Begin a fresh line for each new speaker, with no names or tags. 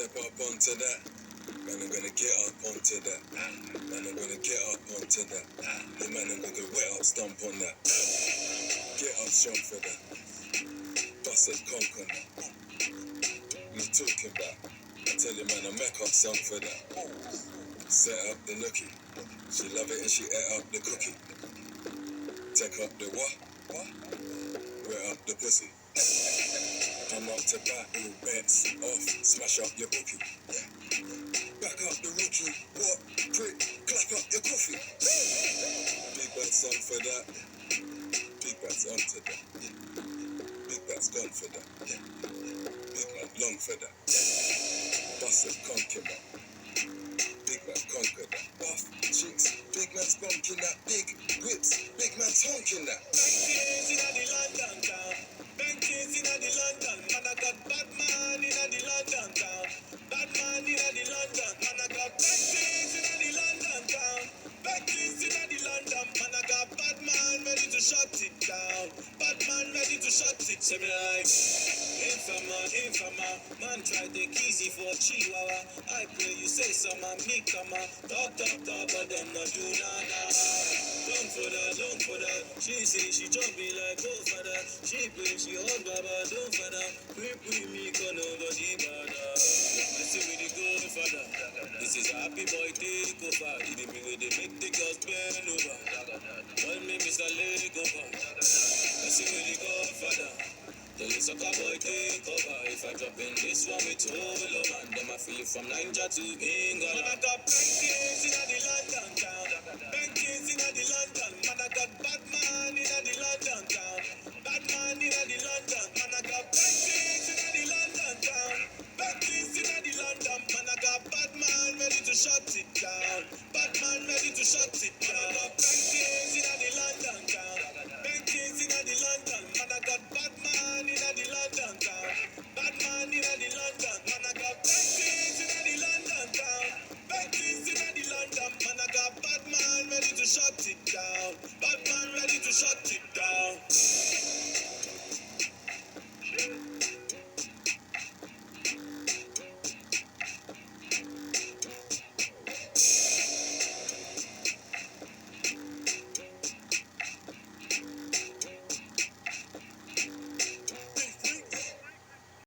step up onto that. Man, I'm gonna get up onto that. Man, I'm gonna get up onto that. Yeah, man, I'm gonna wet up, stomp on that. Get up strong for that. Bust a conk on that. You talking about? I tell you, man, I make up song for that. Set up the nookie. She love it and she ate up the cookie. Take up the what? Wet up the pussy. I'm up to bat, all bets off, smash up your bookie. Back up the rookie, what? Prick, clap up your coffee. Big bad song for that. Big bad's on to that. Big bad's gone for that. Big man long for that. Bust a conking that. Big man conquer that. Off cheeks, big man's bonking that. Big whips, big man's honking that. Bankings in the London town. Bankings in the London. Man, I got bad man in the London town. Bad man in the London. Man, I got bankings in the London town. Bankings in the London. Man, I got bad man ready to shut it down. Bad man ready to shut it. Say me like infama, man try take easy for Chihuahua. I pray you say some me come talk, but them not do nada. Don't for that. She say she jump me like go for that. She pray she hold baba, don't for that. Pre me can nobody bother. I say we the go for that. This is a happy boy take over. They make the girls bend over. Call me Mr. Lakeover. I say we the go for that. Tell you sucker boy take over. If I drop in this one with all of man, them I feel from Niger to England. Man, I got bankings in the London town. Bankings in the London. Man, I got bad man in the London town. Bad man in the London. Man, I got bankings in the London town. Bankings in the London. Man, I got bad man ready to shut it down. Bad man ready to shut it down. Man, I got bankings in the London town. Bankings in the London. Man, I got bad man in the London town. Bad man in the London. Man, I got bankings in the London town. Bankings in the London. Man, I got bad man ready to shut it down. Bad man ready to shut